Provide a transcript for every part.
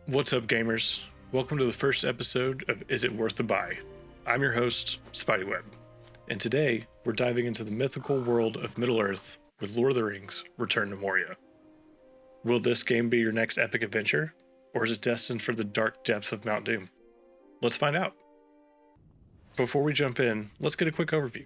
What's up, gamers? Welcome to the first episode of Is It Worth the Buy? I'm your host, Spidey and today we're diving into the mythical world of Middle-earth with Lord of the Rings: Return to Moria. Will this game be your next epic adventure, or is it destined for the dark depths of Mount Doom? Let's find out. Before we jump in, let's get a quick overview.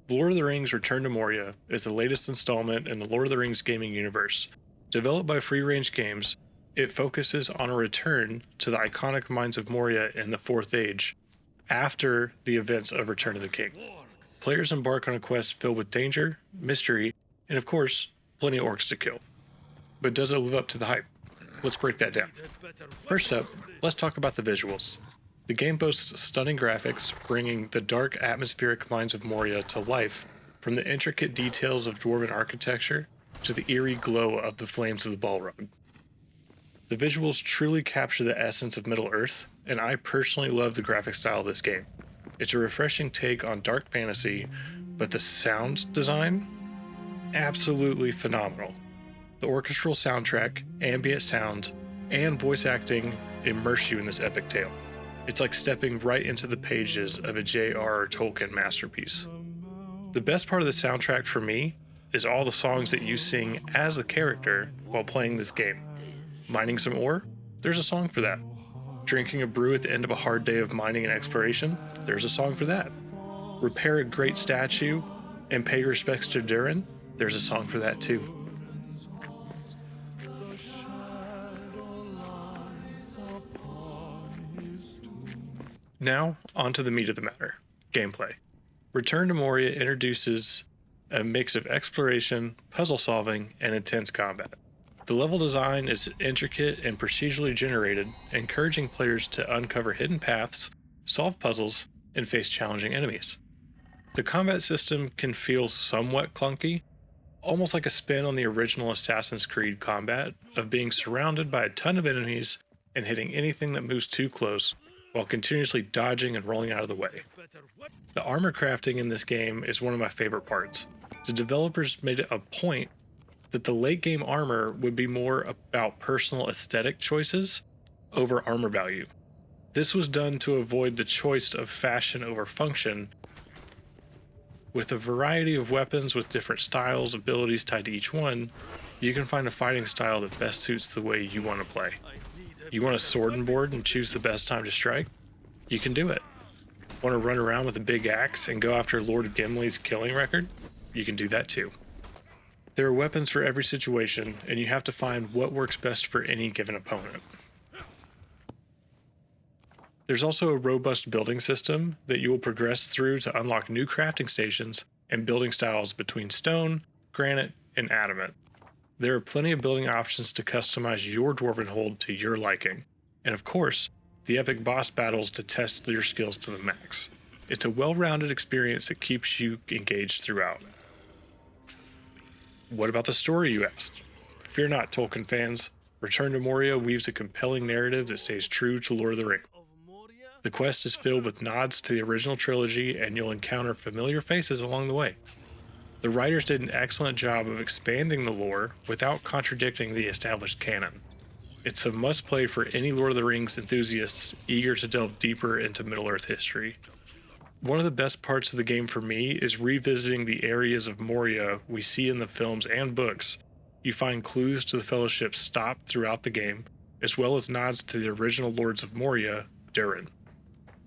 Lord of the Rings: Return to Moria is the latest installment in the Lord of the Rings gaming universe. Developed by Free Range Games, it focuses on a return to the iconic mines of Moria in the Fourth Age, after the events of Return of the King. Players embark on a quest filled with danger, mystery, and of course, plenty of orcs to kill. But does it live up to the hype? Let's break that down. First up, let's talk about the visuals. The game boasts stunning graphics, bringing the dark atmospheric mines of Moria to life, from the intricate details of dwarven architecture to the eerie glow of the flames of the Balrog. The visuals truly capture the essence of Middle-earth, and I personally love the graphic style of this game. It's a refreshing take on dark fantasy, but the sound design? Absolutely phenomenal. The orchestral soundtrack, ambient sounds, and voice acting immerse you in this epic tale. It's like stepping right into the pages of a J.R.R. Tolkien masterpiece. The best part of the soundtrack for me is all the songs that you sing as the character while playing this game. Mining some ore? There's a song for that. Drinking a brew at the end of a hard day of mining and exploration? There's a song for that. Repair a great statue and pay respects to Durin? There's a song for that too. Now, on to the meat of the matter, gameplay. Return to Moria introduces a mix of exploration, puzzle solving, and intense combat. The level design is intricate and procedurally generated, encouraging players to uncover hidden paths, solve puzzles, and face challenging enemies. The combat system can feel somewhat clunky, almost like a spin on the original Assassin's Creed combat of being surrounded by a ton of enemies and hitting anything that moves too close, while continuously dodging and rolling out of the way. The armor crafting in this game is one of my favorite parts. The developers made it a point that the late game armor would be more about personal aesthetic choices over armor value. This was done to avoid the choice of fashion over function. With a variety of weapons with different styles, abilities tied to each one, you can find a fighting style that best suits the way you want to play. You want a sword and board and choose the best time to strike? You can do it. Want to run around with a big axe and go after Lord Gimli's killing record? You can do that too. There are weapons for every situation, and you have to find what works best for any given opponent. There's also a robust building system that you will progress through to unlock new crafting stations and building styles between stone, granite, and adamant. There are plenty of building options to customize your dwarven hold to your liking, and of course, the epic boss battles to test your skills to the max. It's a well-rounded experience that keeps you engaged throughout. What about the story, you asked? Fear not, Tolkien fans. Return to Moria weaves a compelling narrative that stays true to Lord of the Rings. The quest is filled with nods to the original trilogy, and you'll encounter familiar faces along the way. The writers did an excellent job of expanding the lore without contradicting the established canon. It's a must-play for any Lord of the Rings enthusiasts eager to delve deeper into Middle-earth history. One of the best parts of the game for me is revisiting the areas of Moria we see in the films and books. You find clues to the Fellowship's stop throughout the game, as well as nods to the original Lords of Moria, Durin.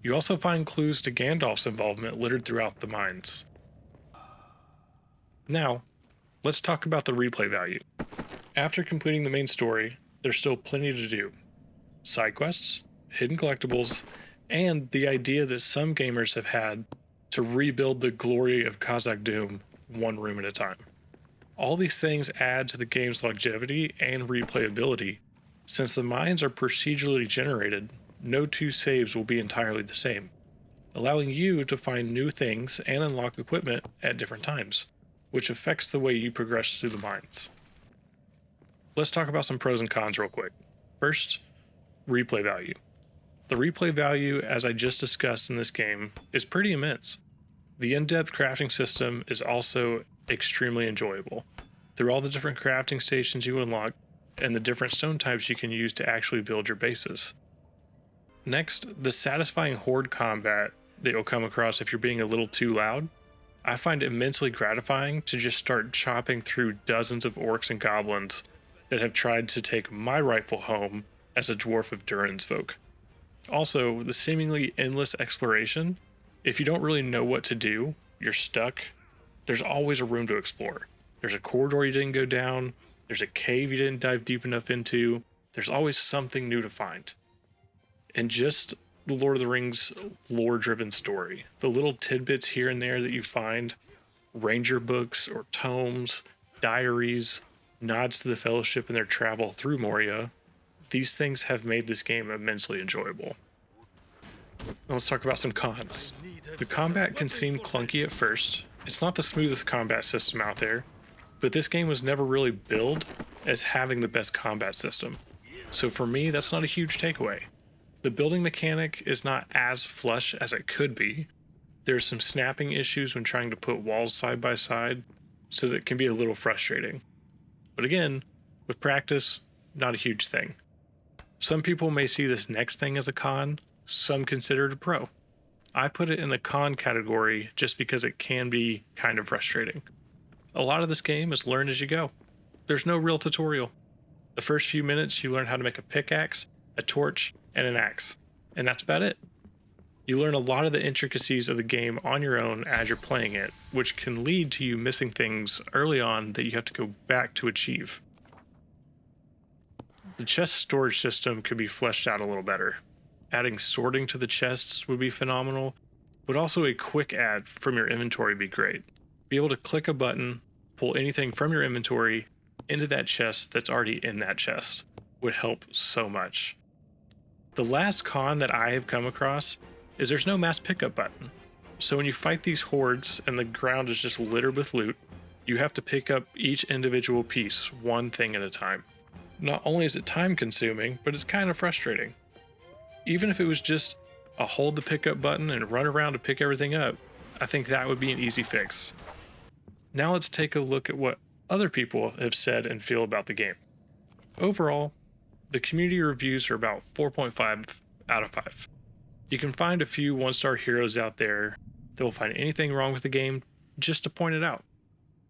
You also find clues to Gandalf's involvement littered throughout the mines. Now, let's talk about the replay value. After completing the main story, there's still plenty to do. Side quests, hidden collectibles, and the idea that some gamers have had to rebuild the glory of Khazad-dûm one room at a time. All these things add to the game's longevity and replayability. Since the mines are procedurally generated, no two saves will be entirely the same, allowing you to find new things and unlock equipment at different times, which affects the way you progress through the mines. Let's talk about some pros and cons real quick. First, replay value. The replay value, as I just discussed in this game, is pretty immense. The in-depth crafting system is also extremely enjoyable. Through all the different crafting stations you unlock, and the different stone types you can use to actually build your bases. Next, the satisfying horde combat that you'll come across if you're being a little too loud. I find it immensely gratifying to just start chopping through dozens of orcs and goblins that have tried to take my rightful home as a dwarf of Durin's folk. Also, the seemingly endless exploration. If you don't really know what to do, you're stuck, there's always a room to explore. There's a corridor you didn't go down, there's a cave you didn't dive deep enough into, there's always something new to find. And just the Lord of the Rings lore-driven story, the little tidbits here and there that you find, ranger books or tomes, diaries, nods to the Fellowship in their travel through Moria, these things have made this game immensely enjoyable. Now let's talk about some cons. The combat can seem clunky at first. It's not the smoothest combat system out there, but this game was never really billed as having the best combat system. So for me, that's not a huge takeaway. The building mechanic is not as flush as it could be. There's some snapping issues when trying to put walls side by side, so that it can be a little frustrating. But again, with practice, not a huge thing. Some people may see this next thing as a con, some consider it a pro. I put it in the con category just because it can be kind of frustrating. A lot of this game is learn as you go. There's no real tutorial. The first few minutes you learn how to make a pickaxe, a torch, and an axe, and that's about it. You learn a lot of the intricacies of the game on your own as you're playing it, which can lead to you missing things early on that you have to go back to achieve. The chest storage system could be fleshed out a little better. Adding sorting to the chests would be phenomenal, but also a quick add from your inventory would be great. Be able to click a button, pull anything from your inventory into that chest that's already in that chest would help so much. The last con that I have come across is there's no mass pickup button. So when you fight these hordes and the ground is just littered with loot, you have to pick up each individual piece, one thing at a time. Not only is it time consuming, but it's kind of frustrating. Even if it was just a hold the pickup button and run around to pick everything up, I think that would be an easy fix. Now let's take a look at what other people have said and feel about the game. Overall, the community reviews are about 4.5 out of 5. You can find a few one-star heroes out there that will find anything wrong with the game just to point it out.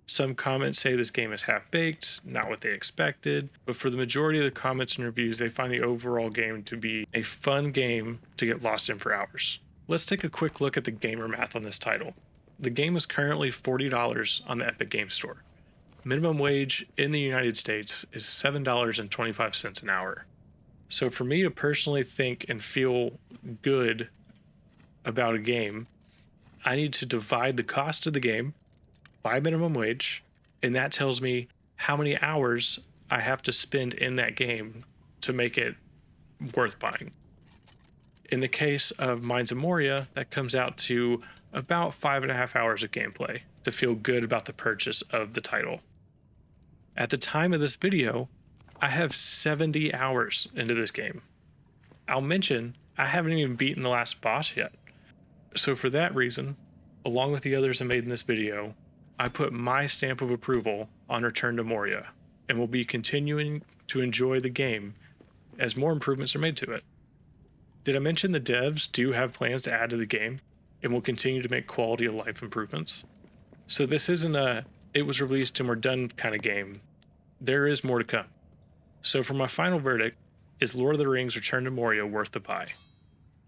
Some comments say this game is half-baked, not what they expected, but for the majority of the comments and reviews, they find the overall game to be a fun game to get lost in for hours. Let's take a quick look at the gamer math on this title. The game is currently $40 on the Epic Games Store. Minimum wage in the United States is $7.25 an hour. So for me to personally think and feel good about a game, I need to divide the cost of the game by minimum wage, and that tells me how many hours I have to spend in that game to make it worth buying. In the case of Mines of Moria, that comes out to about 5.5 hours of gameplay to feel good about the purchase of the title. At the time of this video, I have 70 hours into this game. I'll mention, I haven't even beaten the last boss yet. So for that reason, along with the others I made in this video, I put my stamp of approval on Return to Moria, and will be continuing to enjoy the game as more improvements are made to it. Did I mention the devs do have plans to add to the game and will continue to make quality of life improvements? So this isn't a it was released and we're done kind of game. There is more to come. So for my final verdict, is Lord of the Rings Return to Moria worth the buy?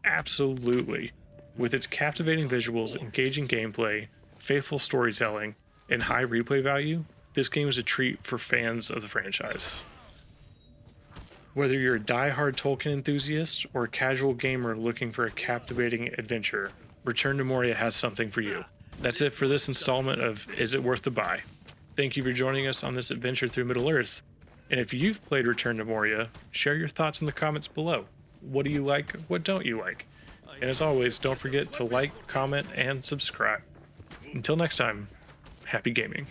Absolutely. With its captivating visuals, engaging gameplay, faithful storytelling, and high replay value, this game is a treat for fans of the franchise. Whether you're a die-hard Tolkien enthusiast or a casual gamer looking for a captivating adventure, Return to Moria has something for you. That's it for this installment of Is It Worth the Buy? Thank you for joining us on this adventure through Middle-earth. And if you've played Return to Moria, share your thoughts in the comments below. What do you like? What don't you like? And as always, don't forget to like, comment, and subscribe. Until next time, happy gaming.